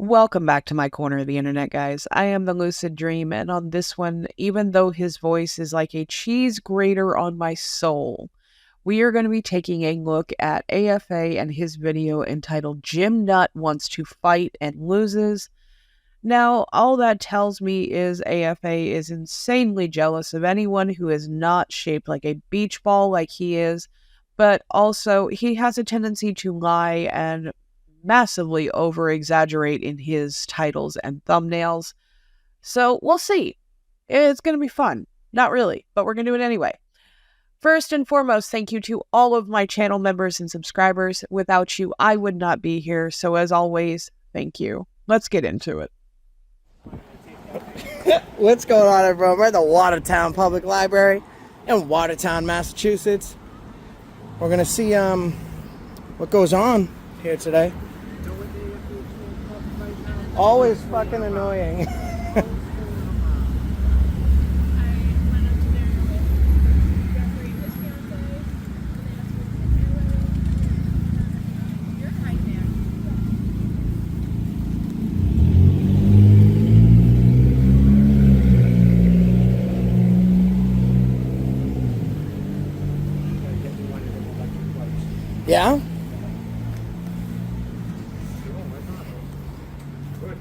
Welcome back to my corner of the internet, guys. I am the Lucid Dream, and on this one, even though his voice is like a cheese grater on my soul, we are going to be taking a look at AFA and his video entitled Jim Nut Wants to Fight and Loses. Now, all that tells me is AFA is insanely jealous of anyone who is not shaped like a beach ball like he is, but also he has a tendency to lie and massively over-exaggerate in his titles and thumbnails. So we'll see. It's going to be fun. Not really, but we're going to do it anyway. First and foremost, thank you to all of my channel members and subscribers. Without you, I would not be here. So as always, thank you. Let's get into it. What's going on, everyone? We're at the Watertown Public Library in Watertown, Massachusetts. We're going to see what goes on here today. Always fucking annoying. Yeah?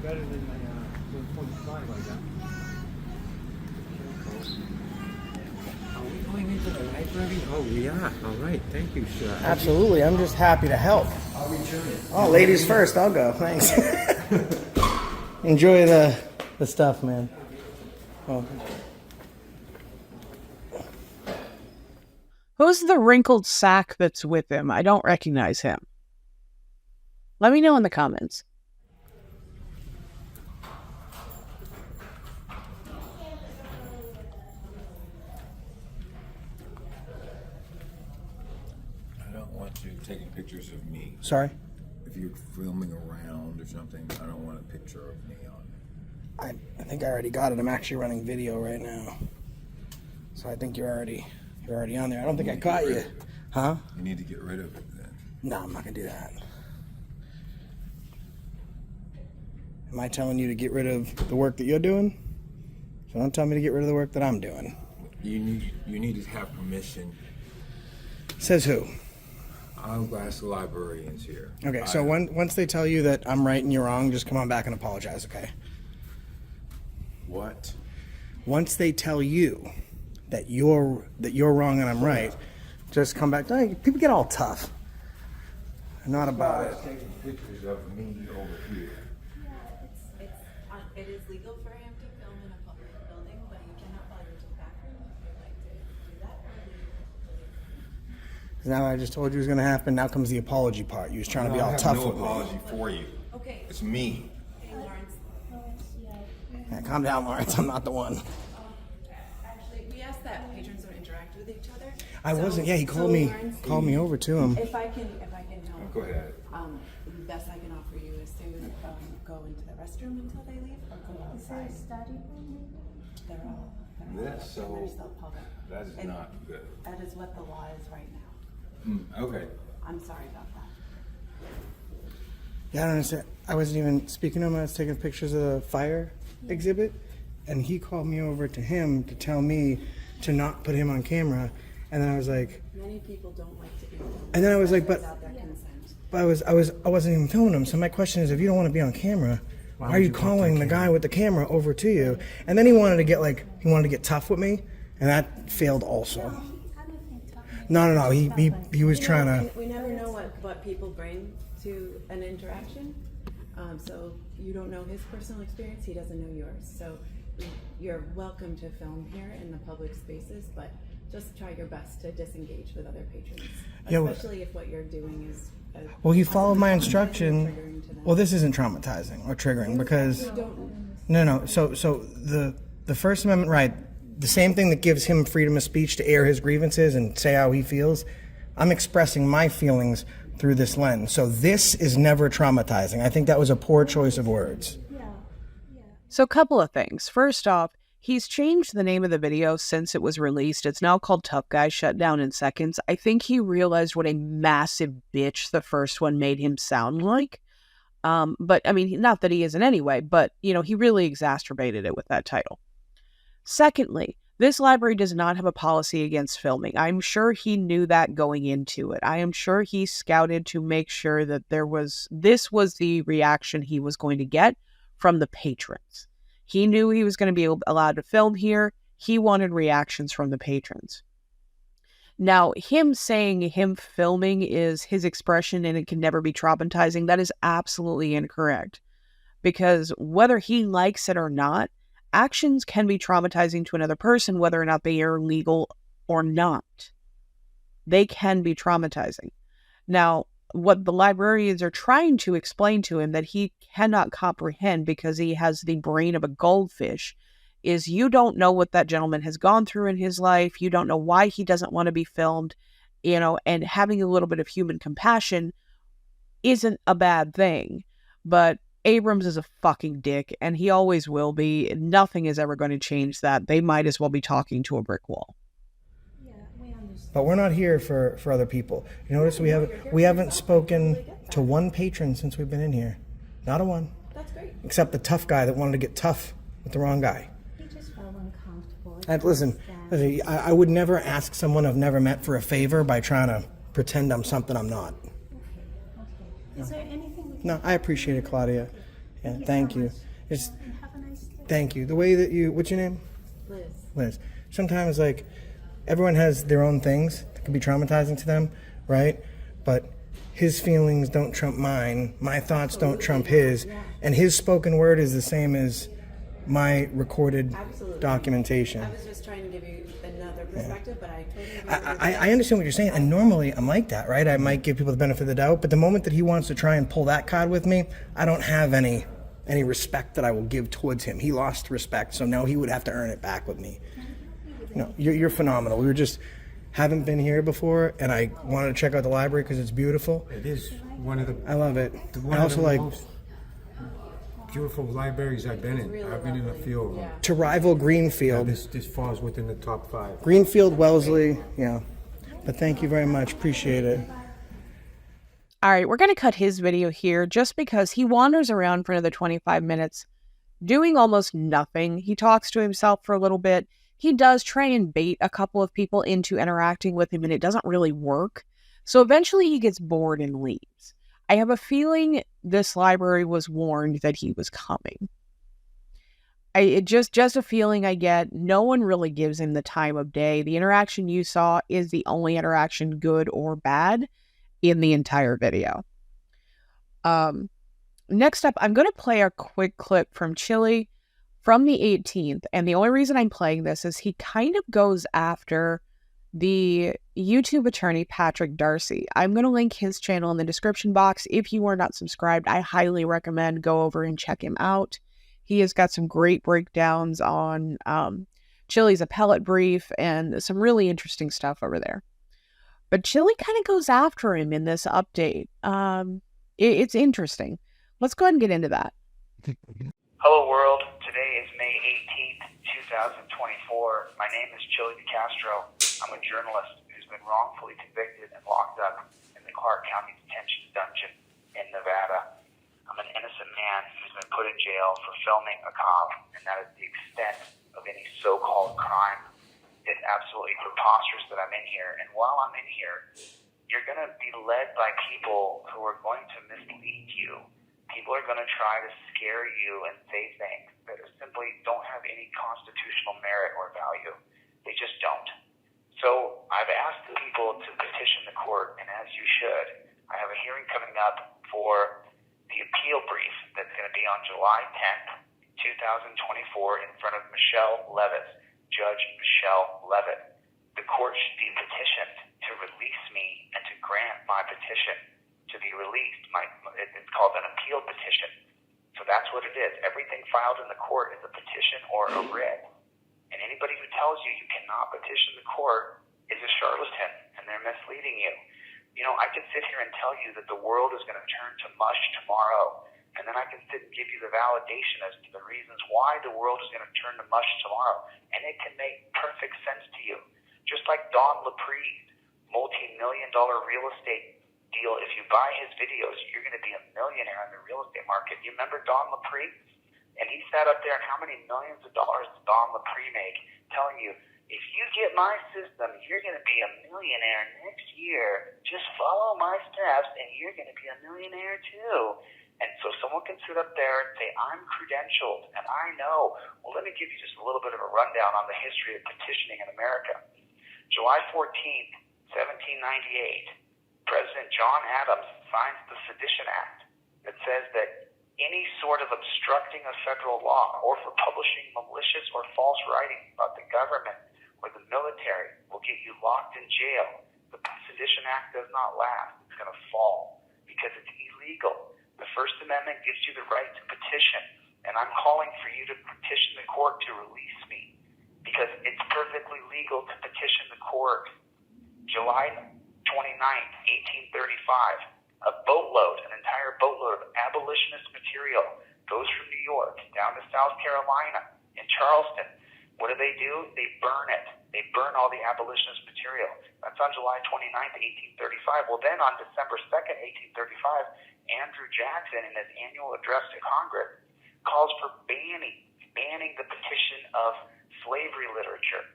Better than my 1.5 I got. Are we going into the library? Oh, we are. All right. Thank you, sir. Absolutely. I'm just happy to help. I'll return it. Oh, ladies first. I'll go. Thanks. Enjoy the stuff, man. Oh. Who's the wrinkled sack that's with him? I don't recognize him. Let me know in the comments. I don't want you taking pictures of me. Sorry? If you're filming around or something, I don't want a picture of me on. I think I already got it. I'm actually running video right now. So I think you're already on there. I don't think I caught you. Huh? You need to get rid of it then. No, I'm not going to do that. Am I telling you to get rid of the work that you're doing? So don't tell me to get rid of the work that I'm doing. You need to have permission. Says who? I'll ask the librarians here. Okay, so once they tell you that I'm right and you're wrong, just come on back and apologize, okay? What? Once they tell you that you're wrong and I'm right, just come back. People get all tough. I'm not about it. Taking pictures of me over here. It is legal for him to film in a public building, but you cannot follow to the bathroom if you'd like to do that. Now I just told you it was going to happen. Now comes the apology part. You was trying to be all tough with me. I have no apology for you. Okay. It's me. Hey, Lawrence. Yeah, calm down, Lawrence. I'm not the one. Actually, we asked that patrons don't interact with each other. I wasn't. Yeah, he called me over to him. If I can help. Go ahead. The best I can offer you is to go into the restroom until they leave, or go outside. They're all. Yes, so and they're still public. that is And not good. That is what the law is right now. Okay. I'm sorry about that. Yeah, I don't understand. I wasn't even speaking to him. I was taking pictures of the fire exhibit, and he called me over to him to tell me to not put him on camera. And then I was like, Many people don't like to be filmed. and then I was like, but Without their consent. I wasn't even filming him. So my question is, if you don't want to be on camera, why are you calling the guy with the camera over to you? And then he wanted to get tough with me, and that failed also. No. He was trying to. We never know what people bring to an interaction. So you don't know his personal experience. He doesn't know yours. So you're welcome to film here in the public spaces, but just try your best to disengage with other patrons, especially if what you're doing is. Well, he followed my instruction. Well, this isn't traumatizing or triggering because no. So the First Amendment right, the same thing that gives him freedom of speech to air his grievances and say how he feels. I'm expressing my feelings through this lens. So this is never traumatizing. I think that was a poor choice of words. So a couple of things. First off, he's changed the name of the video since it was released. It's now called Tough Guy Shut Down in Seconds. I think he realized what a massive bitch the first one made him sound like. But I mean, not that he isn't anyway, but he really exacerbated it with that title. Secondly, this library does not have a policy against filming. I'm sure he knew that going into it. I am sure he scouted to make sure that this was the reaction he was going to get from the patrons. He knew he was going to be allowed to film here. He wanted reactions from the patrons. Now, him saying him filming is his expression and it can never be traumatizing, that is absolutely incorrect. Because whether he likes it or not, actions can be traumatizing to another person, whether or not they are legal or not. They can be traumatizing. Now, what the librarians are trying to explain to him that he cannot comprehend because he has the brain of a goldfish is you don't know what that gentleman has gone through in his life. You don't know why he doesn't want to be filmed, and having a little bit of human compassion isn't a bad thing. But Abrams is a fucking dick, and he always will be. Nothing is ever going to change that. They might as well be talking to a brick wall. But we're not here for other people. You notice we haven't spoken to one patron since we've been in here. Not a one. That's great. Except the tough guy that wanted to get tough with the wrong guy. He just felt uncomfortable. Listen, I would never ask someone I've never met for a favor by trying to pretend I'm something I'm not. Okay. Is there anything we can No, I appreciate it, Claudia. Yeah, thank you. It's, have a nice day? thank you. The way that what's your name? Liz. Liz. Sometimes, everyone has their own things that can be traumatizing to them, right? But his feelings don't trump mine. My thoughts don't trump his. And his spoken word is the same as my recorded documentation. I was just trying to give you another perspective, but I totally agree. I understand what you're saying, and normally I'm like that, right? I might give people the benefit of the doubt, but the moment that he wants to try and pull that card with me, I don't have any respect that I will give towards him. He lost respect, so now he would have to earn it back with me. No, you're phenomenal. We haven't been here before, and I wanted to check out the library because it's beautiful. It is one of the. I love it. One I of also the like most beautiful libraries I've been in. I've been in a few of them. to rival Greenfield. This falls within the top 5. Greenfield, Wellesley, yeah. But thank you very much. Appreciate it. All right, we're going to cut his video here just because he wanders around for another 25 minutes doing almost nothing. He talks to himself for a little bit. He does try and bait a couple of people into interacting with him, and it doesn't really work. So eventually he gets bored and leaves. I have a feeling this library was warned that he was coming. It just a feeling I get. No one really gives him the time of day. The interaction you saw is the only interaction, good or bad, in the entire video. Next up, I'm going to play a quick clip from Chile from the 18th. And the only reason I'm playing this is he kind of goes after the YouTube attorney, Patrick Darcy. I'm going to link his channel in the description box. If you are not subscribed, I highly recommend go over and check him out. He has got some great breakdowns on Chile's appellate brief and some really interesting stuff over there. But Chile kind of goes after him in this update. It's interesting. Let's go ahead and get into that. Hello world, today is May 18th, 2024. My name is Chile de Castro. I'm a journalist who's been wrongfully convicted and locked up in the Clark County Detention Dungeon in Nevada. I'm an innocent man who's been put in jail for filming a cop, and that is the extent of any so-called crime. It's absolutely preposterous that I'm in here, and while I'm in here, you're going to be led by people who are going to mislead you. People are going to try to scare you and say things that simply don't have any constitutional merit or value. They just don't. So I've asked the people to petition the court, and as you should, I have a hearing coming up for the appeal brief that's going to be on July 10th, 2024 in front of Michelle Levitt, Judge Michelle Levitt. The court should be petitioned to release me and to grant my petition to be released. It's called an appeal petition. So that's what it is. Everything filed in the court is a petition or a writ. And anybody who tells you you cannot petition the court is a charlatan, and they're misleading you. You know, I could sit here and tell you that the world is going to turn to mush tomorrow, and then I can sit and give you the validation as to the reasons why the world is going to turn to mush tomorrow. And it can make perfect sense to you. Just like Don LaPree, multi-million-dollar real estate deal. If you buy his videos, you're going to be a millionaire in the real estate market. You remember Don Lapre? And he sat up there, and how many millions of dollars did Don Lapre make, telling you, if you get my system, you're going to be a millionaire next year. Just follow my steps, and you're going to be a millionaire too. And so someone can sit up there and say, I'm credentialed, and I know. Well, let me give you just a little bit of a rundown on the history of petitioning in America. July 14th, 1798, President John Adams signs the Sedition Act that says that any sort of obstructing of federal law or for publishing malicious or false writing about the government or the military will get you locked in jail. The Sedition Act does not last. It's going to fall because it's illegal. The First Amendment gives you the right to petition, and I'm calling for you to petition the court to release me because it's perfectly legal to petition the court. July 29th, 1835, an entire boatload of abolitionist material goes from New York down to South Carolina. In Charleston, what do? They burn it. They burn all the abolitionist material. That's on July 29th, 1835. Well, then on December 2nd, 1835, Andrew Jackson, in his annual address to Congress, calls for banning the petition of slavery literature.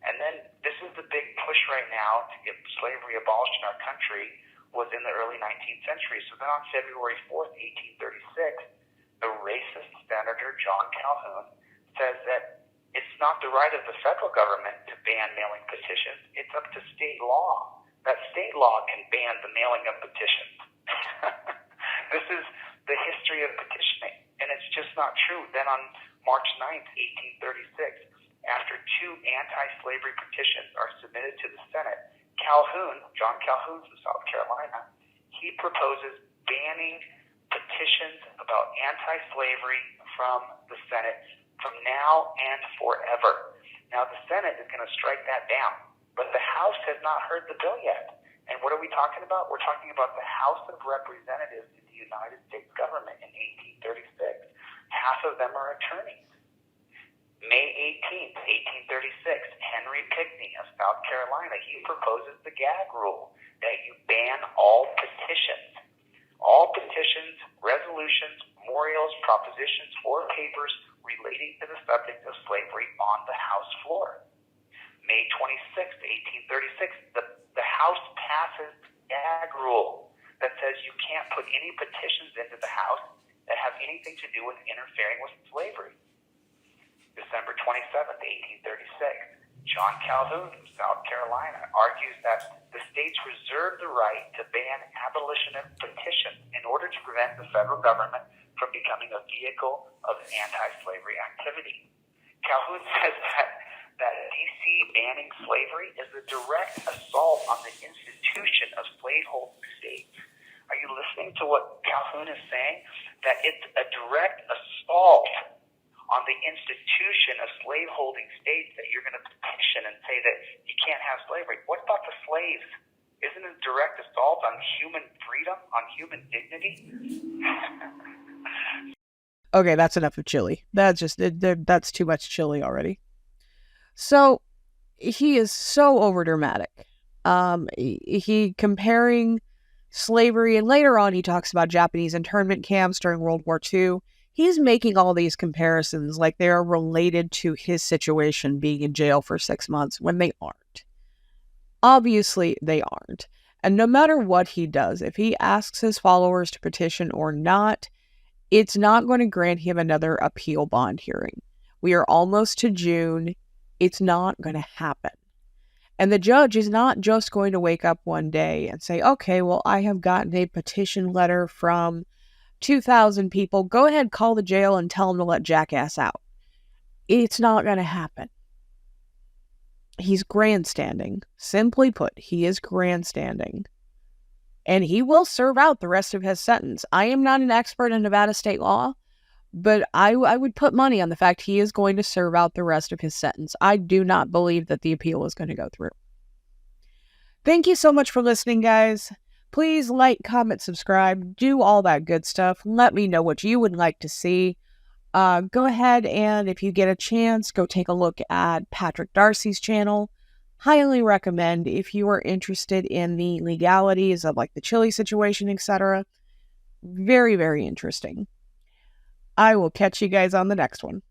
And then this is the big push right now to get slavery abolished in our country was in the early 19th century. So then on February 4th, 1836, the racist Senator John Calhoun says that it's not the right of the federal government to ban mailing petitions. It's up to state law. That state law can ban the mailing of petitions. This is the history of petitioning, and it's just not true. Then on March 9th, 1836, after two anti-slavery petitions are submitted to the Senate, John Calhoun from South Carolina, he proposes banning petitions about anti-slavery from the Senate from now and forever. Now, the Senate is going to strike that down, but the House has not heard the bill yet. And what are we talking about? We're talking about the House of Representatives in the United States government in 1836. Half of them are attorneys. May 18th, 1836, Henry Pinckney of South Carolina, he proposes the gag rule that you ban all petitions. All petitions, resolutions, memorials, propositions, or papers relating to the subject of slavery on the House floor. May 26th, 1836, the House passes the gag rule that says you can't put any petitions into the House that have anything to do with interfering with slavery. December 27th, 1836, John Calhoun from South Carolina argues that the states reserve the right to ban abolitionist petitions in order to prevent the federal government from becoming a vehicle of anti-slavery activity. Calhoun says that D.C. banning slavery is a direct assault on the institution of slaveholding states. Are you listening to what Calhoun is saying? That it's a direct assault on the institution of slaveholding states that you're going to petition and say that you can't have slavery. What about the slaves? Isn't it a direct assault on human freedom, on human dignity? Okay, that's enough of chili. That's too much chili already. So he is so overdramatic. He comparing slavery, and later on he talks about Japanese internment camps during World War II. He's making all these comparisons like they are related to his situation being in jail for 6 months when they aren't. Obviously, they aren't. And no matter what he does, if he asks his followers to petition or not, it's not going to grant him another appeal bond hearing. We are almost to June. It's not going to happen. And the judge is not just going to wake up one day and say, okay, well, I have gotten a petition letter from 2,000 people. Go ahead, call the jail and tell them to let Jackass out. It's not going to happen. He's grandstanding. Simply put, he is grandstanding. And he will serve out the rest of his sentence. I am not an expert in Nevada state law, but I would put money on the fact he is going to serve out the rest of his sentence. I do not believe that the appeal is going to go through. Thank you so much for listening, guys. Please like, comment, subscribe, do all that good stuff. Let me know what you would like to see. Go ahead and if you get a chance, go take a look at Patrick Darcy's channel. Highly recommend if you are interested in the legalities of like the Chile situation, etc. Very, very interesting. I will catch you guys on the next one.